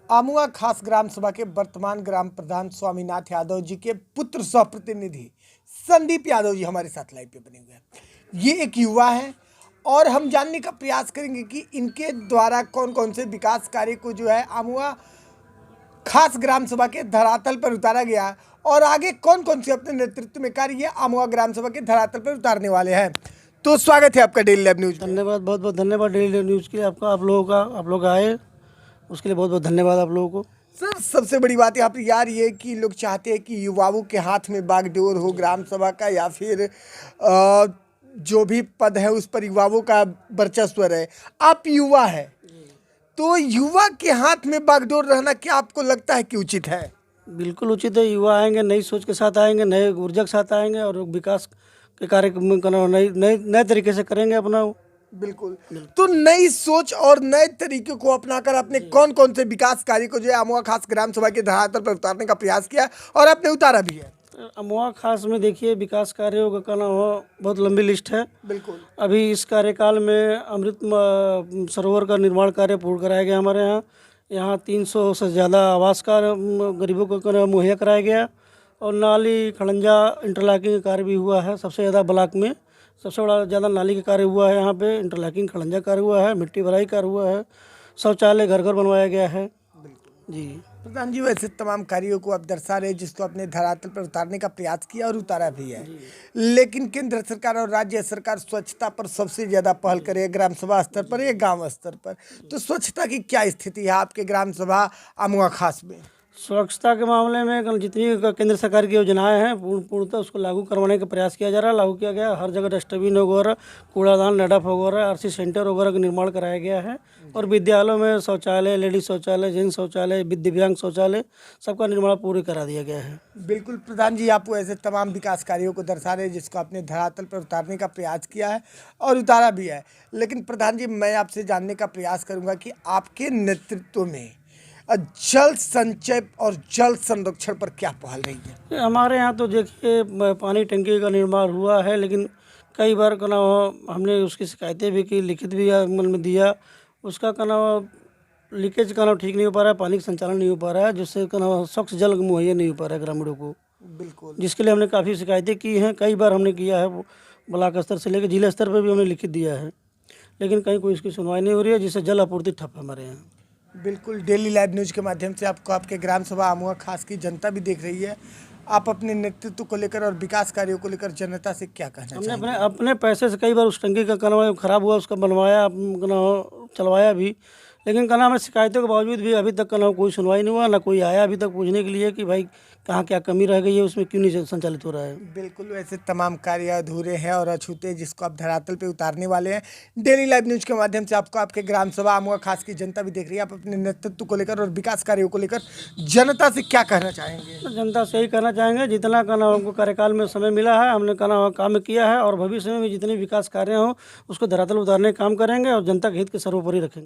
आमुआ खास ग्राम सभा के वर्तमान ग्राम प्रधान स्वामीनाथ यादव जी के पुत्र सह प्रतिनिधि संदीप यादव जी हमारे साथ लाइव पे बने हुए हैं। ये एक युवा है और हम जानने का प्रयास करेंगे कि इनके द्वारा कौन कौन से विकास कार्य को जो है आमुआ खास ग्राम सभा के धरातल पर उतारा गया और आगे कौन कौन से अपने नेतृत्व में कार्य ये आमुआ ग्राम सभा के धरातल पर उतारने वाले हैं। तो स्वागत है आपका डेली लैब न्यूज। धन्यवाद, बहुत बहुत धन्यवाद डेली न्यूज़ के लिए आपका, आप लोग आए उसके लिए बहुत बहुत धन्यवाद आप लोगों को। सर, सबसे बड़ी बात यहाँ पर यार ये कि लोग चाहते हैं कि युवाओं के हाथ में बागडोर हो ग्राम सभा का या फिर जो भी पद है उस पर युवाओं का वर्चस्व रहे। आप युवा है तो युवा के हाथ में बागडोर रहना क्या आपको लगता है कि उचित है? बिल्कुल उचित है। युवा आएंगे, नई सोच के साथ आएंगे, नए ऊर्जा के साथ आएंगे और विकास के कार्यक्रम नए तरीके से करेंगे अपना। बिल्कुल। तो नई सोच और नए तरीके को अपनाकर आपने कौन कौन से विकास कार्य को जो है अमुआ खास ग्राम सभा के धरातल पर उतारने का प्रयास किया और आपने उतारा भी है? अमुआ खास में देखिए विकास कार्यों का कहना हो बहुत लंबी लिस्ट है। बिल्कुल। अभी इस कार्यकाल में अमृत सरोवर का निर्माण कार्य पूर्ण कराया गया हमारे यहाँ 300 से ज़्यादा आवास का गरीबों को मुहैया कराया गया और नाली खड़ंजा इंटरलॉकिंग का कार्य भी हुआ है। सबसे ज़्यादा ब्लॉक में सबसे बड़ा ज़्यादा नाली का कार्य हुआ है। यहाँ पे इंटरलॉकिंग खड़ंजा कार्य हुआ है, मिट्टी भराई कार्य हुआ है, शौचालय घर घर बनवाया गया है। जी प्रधान जी, वैसे तमाम कार्यों को आप दर्शा रहे जिसको अपने धरातल पर उतारने का प्रयास किया और उतारा भी है, लेकिन केंद्र सरकार और राज्य सरकार स्वच्छता पर सबसे ज़्यादा पहल करे ग्राम सभा स्तर पर या गांव स्तर पर। तो स्वच्छता की क्या स्थिति है आपके ग्राम सभा अमुआ खास में? स्वच्छता के मामले में जितनी केंद्र सरकार की योजनाएं हैं पूर्णतः उसको लागू करवाने का प्रयास किया जा रहा है। लागू किया गया, हर जगह डस्टबिन वगैरह, कूड़ादान, नेडाफ वगैरह, आरसी सेंटर वगैरह का निर्माण कराया गया है और विद्यालयों में शौचालय, लेडीज शौचालय, जेंट्स शौचालय, दिव्यांग शौचालय सबका निर्माण पूरी करा दिया गया है। बिल्कुल प्रधान जी, आप ऐसे तमाम विकास कार्यों को दर्शा रहे जिसको आपने धरातल पर उतारने का प्रयास किया है और उतारा भी है, लेकिन प्रधान जी मैं आपसे जानने का प्रयास करूँगा कि आपके नेतृत्व में जल संचय और जल संरक्षण पर क्या पहल रही है? हमारे यहाँ तो देखिए पानी टंकी का निर्माण हुआ है, लेकिन कई बार हमने उसकी शिकायतें भी की, लिखित भी मन में दिया। उसका लीकेज ठीक नहीं हो पा रहा है, पानी का संचालन नहीं हो पा रहा है, जिससे स्वच्छ जल मुहैया नहीं हो पा रहा है ग्रामीणों को। बिल्कुल। जिसके लिए हमने काफ़ी शिकायतें की हैं, कई बार हमने किया है, ब्लॉक स्तर से लेकर जिला स्तर पर भी हमने लिखित दिया है, लेकिन कहीं कोई इसकी सुनवाई नहीं हो रही है, जिससे जल आपूर्ति ठप है हमारे यहाँ। बिल्कुल, डेली लाइव न्यूज़ के माध्यम से आपको आपके ग्राम सभा अमुआ खास की जनता भी देख रही है। आप अपने नेतृत्व को लेकर और विकास कार्यों को लेकर जनता से क्या कहना चाहेंगे? हमने अपने पैसे से कई बार उस टंकी का खराब हुआ, उसका बनवाया, चलवाया भी, लेकिन हमें शिकायतों के बावजूद भी अभी तक कोई सुनवाई नहीं हुआ, ना कोई आया अभी तक पूछने के लिए कि भाई कहाँ क्या कमी रह गई है, उसमें क्यों नहीं संचालित हो रहा है। बिल्कुल, वैसे तमाम कार्य अधूरे हैं और अछूते जिसको आप धरातल पे उतारने वाले हैं। डेली लाइव न्यूज़ के माध्यम से आपको आपके ग्राम सभा अमुआ खास की जनता भी देख रही है। आप अपने नेतृत्व को लेकर और विकास कार्यों को लेकर जनता से क्या कहना चाहेंगे? तो जनता से यही कहना चाहेंगे, जितना हमको कार्यकाल में समय मिला है हमने काम किया है और भविष्य में भी जितने विकास कार्य हों उसको धरातल उतारने का काम करेंगे और जनता के हित के सर्वोपरि रखेंगे।